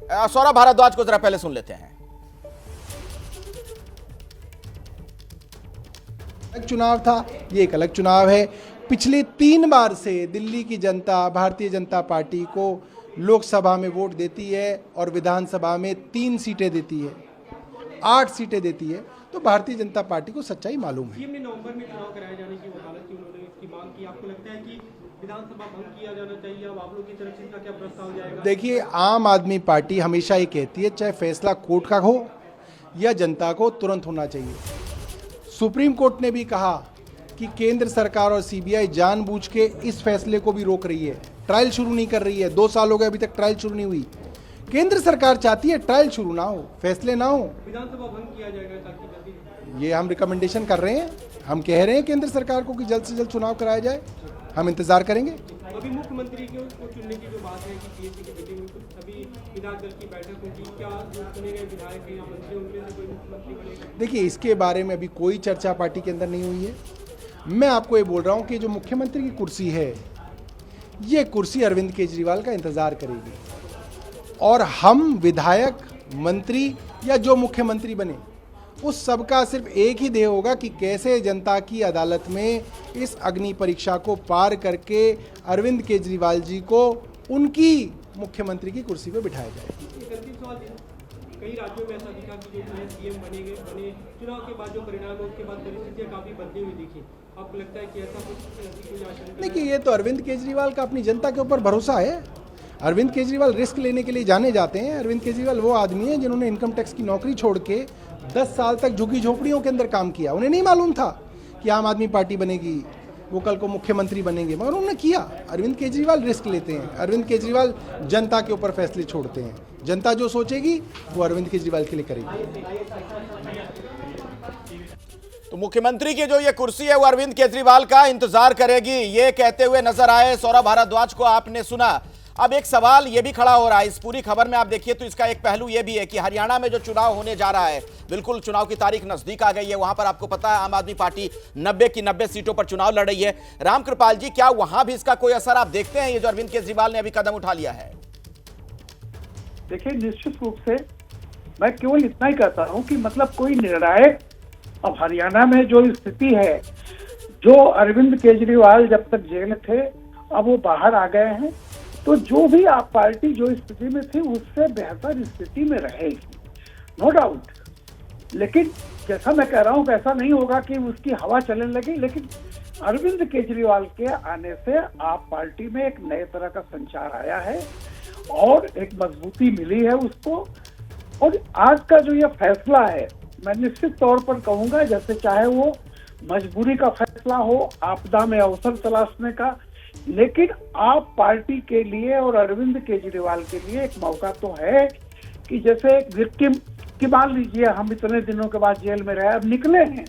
सौरभ भारद्वाज को जरा पहले सुन लेते हैं। अलग चुनाव था, ये एक अलग चुनाव है। पिछले 3 बार से दिल्ली की जनता भारतीय जनता पार्टी को लोकसभा में वोट देती है और विधानसभा में 3 सीटें देती है, 8 सीटें देती है। तो भारतीय जनता पार्टी को सच्चाई मालूम है। सीएम ने नवंबर में चुनाव कराए जाने की वकालत की, उन्होंने इसकी मांग की। आपको लगता है कि विधानसभा भंग किया जाना चाहिए? अब आप लोग की तरफ से इसका क्या प्रस्ताव जाएगा? देखिए, आम आदमी पार्टी हमेशा ये कहती है, चाहे फैसला कोर्ट का हो या जनता को तुरंत होना चाहिए। सुप्रीम कोर्ट ने भी कहा कि केंद्र सरकार और सीबीआई जानबूझ के इस फैसले को भी रोक रही है, ट्रायल शुरू नहीं कर रही है। 2 साल हो गए, अभी तक ट्रायल शुरू नहीं हुई। केंद्र सरकार चाहती है ट्रायल शुरू ना हो, फैसले ना हो। विधानसभा भंग किया जाएगा ताकि जल्दी। ये हम रिकमेंडेशन कर रहे हैं, हम कह रहे हैं केंद्र सरकार को कि जल्द से जल्द चुनाव कराया जाए। हम इंतजार करेंगे। अभी मुख्यमंत्री को चुनने की जो बात है कि पीएससी की मीटिंग में अभी विधायक दल की बैठक होगी, क्या जो चुने गए विधायक हैं या मंत्री उनमें से कोई मुख्यमंत्री बनेगा? देखिए, इसके बारे में अभी कोई चर्चा पार्टी के अंदर नहीं हुई है। मैं आपको ये बोल रहा हूँ कि जो मुख्यमंत्री की कुर्सी है, ये कुर्सी अरविंद केजरीवाल का इंतजार करेगी और हम विधायक, मंत्री या जो मुख्यमंत्री बने, उस सबका सिर्फ एक ही ध्येय होगा कि कैसे जनता की अदालत में इस अग्नि परीक्षा को पार करके अरविंद केजरीवाल जी को उनकी मुख्यमंत्री की कुर्सी पर बिठाया जाए। एक अंतिम सवाल, कई राज्यों में ऐसा दिखा कि जो नए सीएम बने चुनाव के बाद जो परिणाम है उसके बाद परिस्थितियां काफी बदली हुई दिखी। आपको लगता है कि ऐसा कुछ आशंका? देखिए, ये तो अरविंद केजरीवाल का अपनी जनता के ऊपर भरोसा है। अरविंद केजरीवाल रिस्क लेने के लिए जाने जाते हैं। अरविंद केजरीवाल वो आदमी है जिन्होंने इनकम टैक्स की नौकरी छोड़ के 10 साल तक झुग्गी झोपड़ियों के अंदर काम किया। उन्हें नहीं मालूम था कि आम आदमी पार्टी बनेगी, वो कल को मुख्यमंत्री बनेंगे, मगर उन्होंने किया। अरविंद केजरीवाल रिस्क लेते हैं। अरविंद केजरीवाल जनता के ऊपर फैसले छोड़ते हैं। जनता जो सोचेगी वो अरविंद केजरीवाल के लिए करेगी। तो मुख्यमंत्री की जो ये कुर्सी है वो अरविंद केजरीवाल का इंतजार करेगी, ये कहते हुए नजर आए सौरभ भारद्वाज को आपने सुना। अब एक सवाल ये भी खड़ा हो रहा है इस पूरी खबर में, आप देखिए तो इसका एक पहलू ये भी है कि हरियाणा में जो चुनाव होने जा रहा है, बिल्कुल चुनाव की तारीख नजदीक आ गई है। वहां पर आपको पता है आम आदमी पार्टी 90 की 90 सीटों पर चुनाव लड़ रही है। रामकृपाल जी, क्या वहां भी इसका कोई असर आप देखते हैं, ये जो अरविंद केजरीवाल ने अभी कदम उठा लिया है? देखिए, निश्चित रूप से मैं केवल इतना ही कहता हूं कि मतलब कोई निर्णायक, अब हरियाणा में जो स्थिति है, जो अरविंद केजरीवाल जब तक जेल थे अब वो बाहर आ गए हैं, तो जो भी आप पार्टी जो स्थिति में थी उससे बेहतर स्थिति में रहेगी, नो डाउट। लेकिन जैसा मैं कह रहा हूँ ऐसा नहीं होगा कि उसकी हवा चलने लगी, लेकिन अरविंद केजरीवाल के आने से आप पार्टी में एक नए तरह का संचार आया है और एक मजबूती मिली है उसको। और आज का जो ये फैसला है, मैं निश्चित तौर पर कहूंगा, जैसे चाहे वो मजबूरी का फैसला हो, आपदा में अवसर तलाशने का, लेकिन आप पार्टी के लिए और अरविंद केजरीवाल के लिए एक मौका तो है कि जैसे एक विक्टिम की, मान लीजिए हम इतने दिनों के बाद जेल में रहे, अब निकले हैं,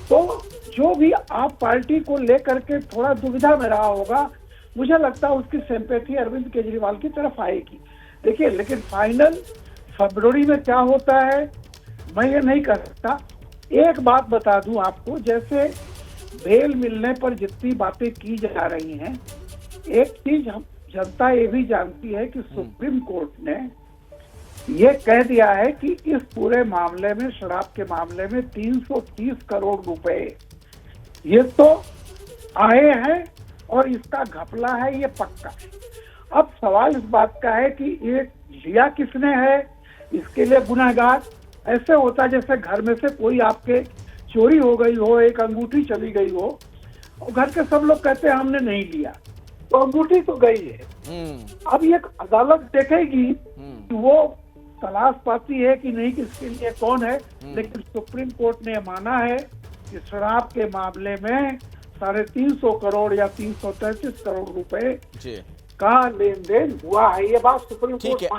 तो जो भी आप पार्टी को लेकर के थोड़ा दुविधा में रहा होगा, मुझे लगता है उसकी सिंपैथी अरविंद केजरीवाल की तरफ आएगी। देखिए, लेकिन फाइनल फरवरी में क्या होता है मैं ये नहीं कर सकता। एक बात बता दूं आपको, जैसे बेल मिलने पर जितनी बातें की जा रही हैं, एक चीज हम जनता ये भी जानती है कि सुप्रीम कोर्ट ने ये कह दिया है कि इस पूरे मामले में, शराब के मामले में 330 करोड़ रुपए ये तो आए हैं और इसका घपला है, ये पक्का है। अब सवाल इस बात का है कि ये लिया किसने है, इसके लिए गुनहगार ऐसे होता जैसे घर में से कोई आपके चोरी हो गई हो, एक अंगूठी चली गई हो और घर के सब लोग कहते हैं हमने नहीं लिया, तो अंगूठी तो गई है। अब ये अदालत देखेगी कि वो तलाश पाती है कि नहीं, किसके लिए कौन है। लेकिन सुप्रीम कोर्ट ने माना है कि शराब के मामले में 350 करोड़ या 333 करोड़ रुपए का लेन देन हुआ है। ये बात सुप्रीम कोर्ट